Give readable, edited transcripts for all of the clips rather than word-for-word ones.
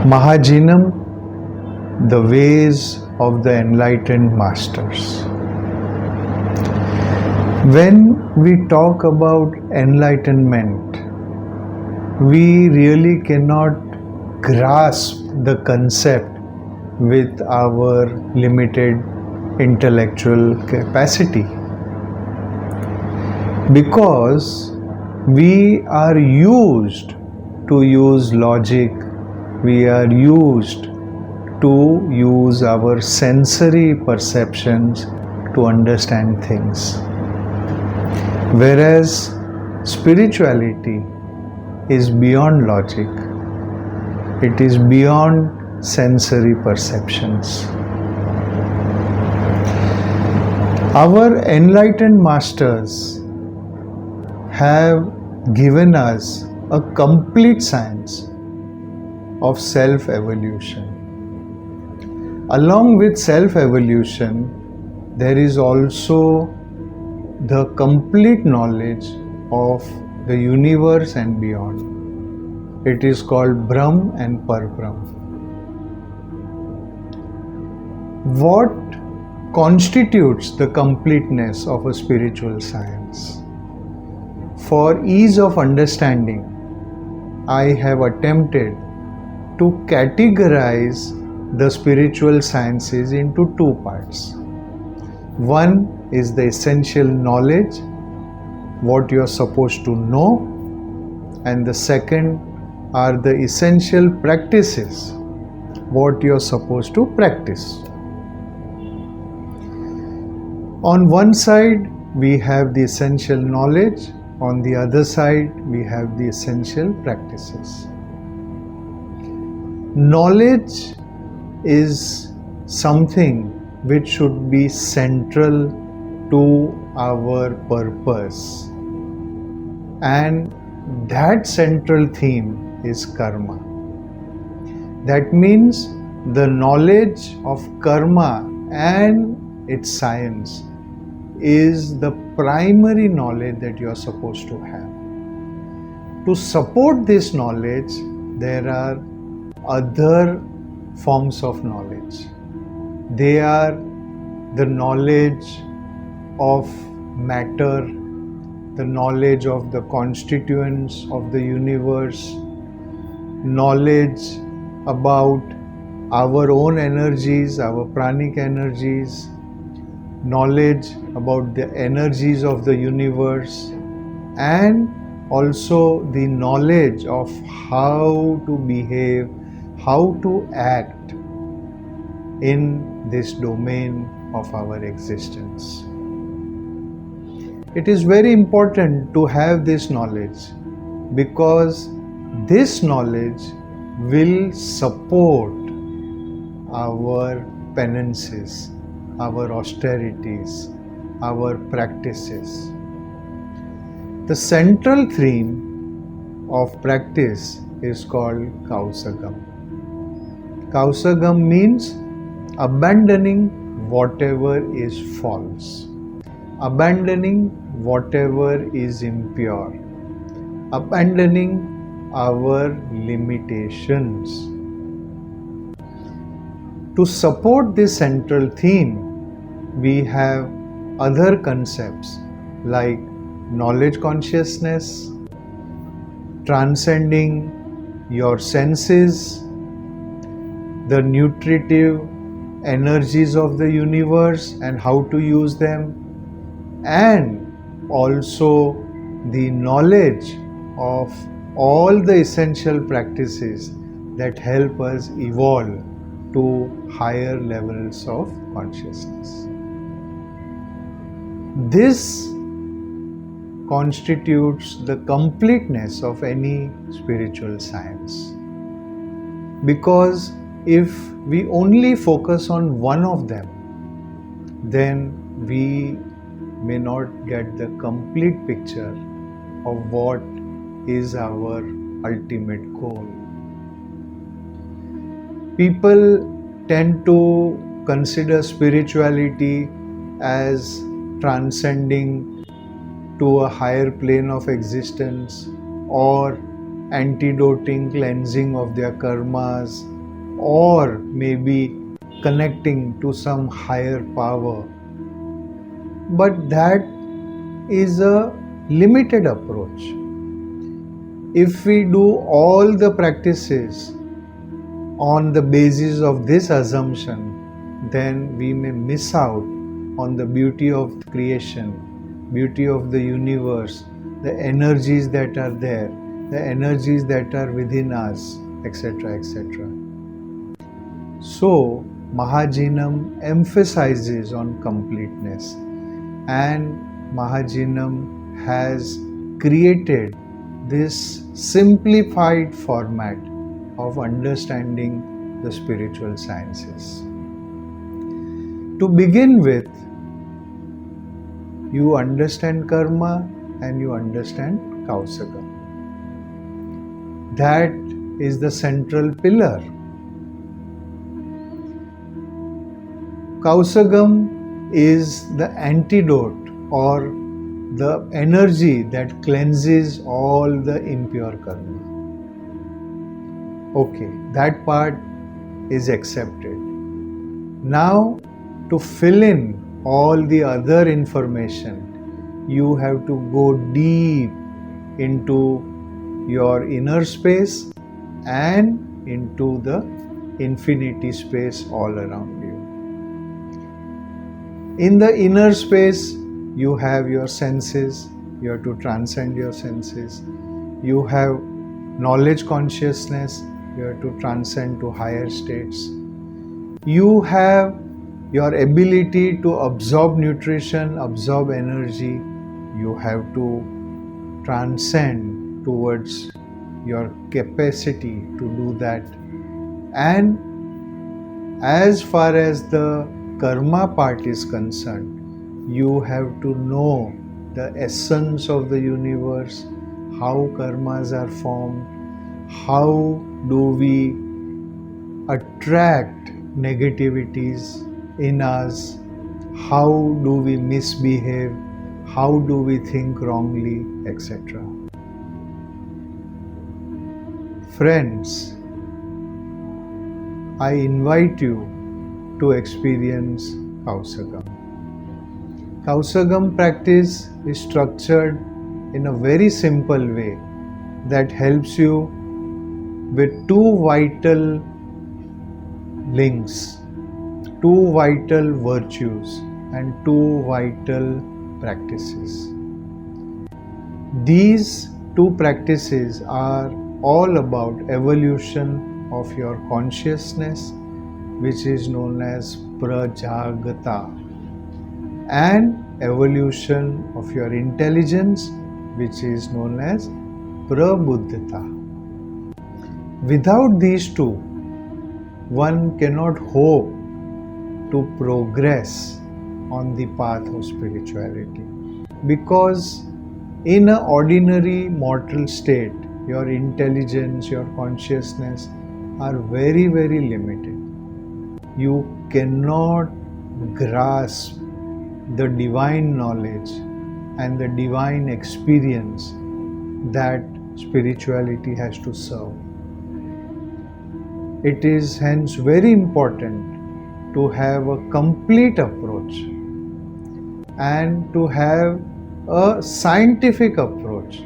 Mahajinam, the ways of the enlightened masters. When we talk about enlightenment, we really cannot grasp the concept with our limited intellectual capacity, because we are used to use logic, we are used to use our sensory perceptions to understand things. Whereas spirituality is beyond logic, it is beyond sensory perceptions. Our enlightened masters have given us a complete science of self-evolution. Along with self-evolution, there is also the complete knowledge of the universe and beyond. It is called Brahm and Parbrahm. What constitutes the completeness of a spiritual science? For ease of understanding, I have attempted to categorize the spiritual sciences into two parts. One is the essential knowledge, what you are supposed to know, and the second are the essential practices, what you are supposed to practice. On one side, we have the essential knowledge, on the other side, we have the essential practices. Knowledge is something which should be central to our purpose, and that central theme is karma. That means the knowledge of karma and its science is the primary knowledge that you are supposed to have. To support this knowledge, there are other forms of knowledge. They are the knowledge of matter, the knowledge of the constituents of the universe, knowledge about our own energies, our pranic energies, knowledge about the energies of the universe, and also the knowledge of how to behave, how to act in this domain of our existence. It is very important to have this knowledge, because this knowledge will support our penances, our austerities, our practices. The central theme of practice is called Kausagam. Kausagam means abandoning whatever is false, abandoning whatever is impure, abandoning our limitations. To support this central theme, we have other concepts like knowledge consciousness, transcending your senses, the nutritive energies of the universe and how to use them, and also the knowledge of all the essential practices that help us evolve to higher levels of consciousness. This constitutes the completeness of any spiritual science, because if we only focus on one of them, then we may not get the complete picture of what is our ultimate goal. People tend to consider spirituality as transcending to a higher plane of existence, or antidoting, cleansing of their karmas, or maybe connecting to some higher power. But that is a limited approach. If we do all the practices on the basis of this assumption, then we may miss out on the beauty of creation, beauty of the universe, the energies that are there, the energies that are within us, etc., etc. So, Mahajinam emphasizes on completeness, and Mahajinam has created this simplified format of understanding the spiritual sciences. To begin with, you understand karma and you understand Kausagam. That is the central pillar. Kausagam is the antidote or the energy that cleanses all the impure karma. Okay, that part is accepted. Now, to fill in all the other information, you have to go deep into your inner space and into the infinity space all around you. In the inner space, you have your senses, you have to transcend your senses. You have knowledge consciousness, you have to transcend to higher states. You have your ability to absorb nutrition, absorb energy. You have to transcend towards your capacity to do that. And as far as the karma part is concerned, you have to know the essence of the universe, how karmas are formed, how do we attract negativities in us, how do we misbehave, how do we think wrongly, etc. Friends, I invite you to experience Kausagam. Kausagam practice is structured in a very simple way that helps you with two vital links, two vital virtues and two vital practices. These two practices are all about evolution of your consciousness, which is known as Prajagata, and evolution of your intelligence, which is known as Prabuddhita. Without these two, one cannot hope to progress on the path of spirituality, because in an ordinary mortal state, your intelligence, your consciousness are very, very limited. You cannot grasp the divine knowledge and the divine experience that spirituality has to serve. It is hence very important to have a complete approach and to have a scientific approach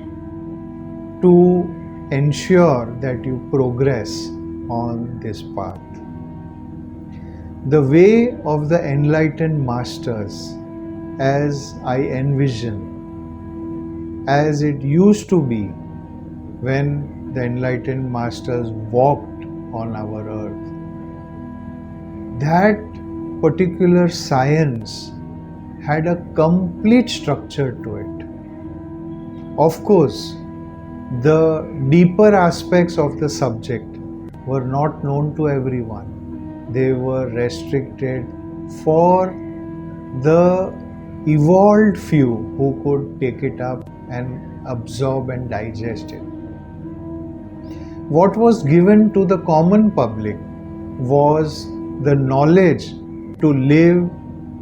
to ensure that you progress on this path. The way of the enlightened masters, as I envision, as it used to be when the enlightened masters walked on our earth, that particular science had a complete structure to it. Of course, the deeper aspects of the subject were not known to everyone. They were restricted for the evolved few who could take it up and absorb and digest it. What was given to the common public was the knowledge to live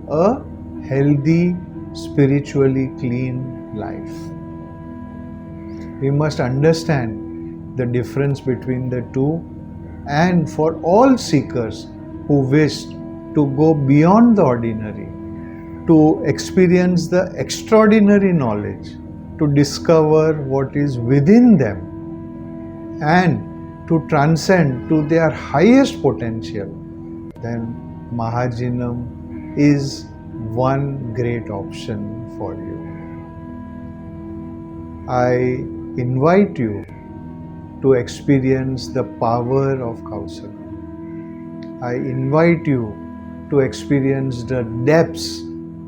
a healthy, spiritually clean life. We must understand the difference between the two and for all seekers who wish to go beyond the ordinary, to experience the extraordinary knowledge, to discover what is within them, and to transcend to their highest potential, then Mahajinam is one great option for you. I invite you to experience the power of Kausala. I invite you to experience the depths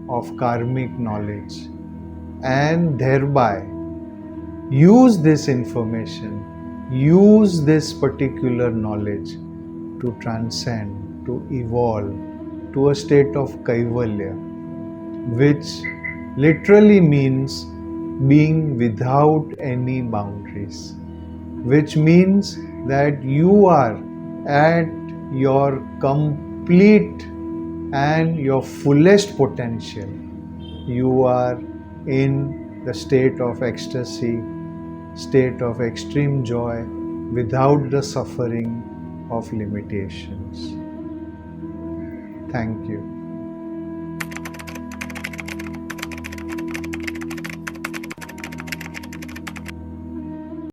of karmic knowledge and thereby use this information, use this particular knowledge to transcend, to evolve to a state of Kaivalya, which literally means being without any boundaries, which means that you are at your complete and your fullest potential. You are in the state of ecstasy, state of extreme joy, without the suffering of limitations. Thank you.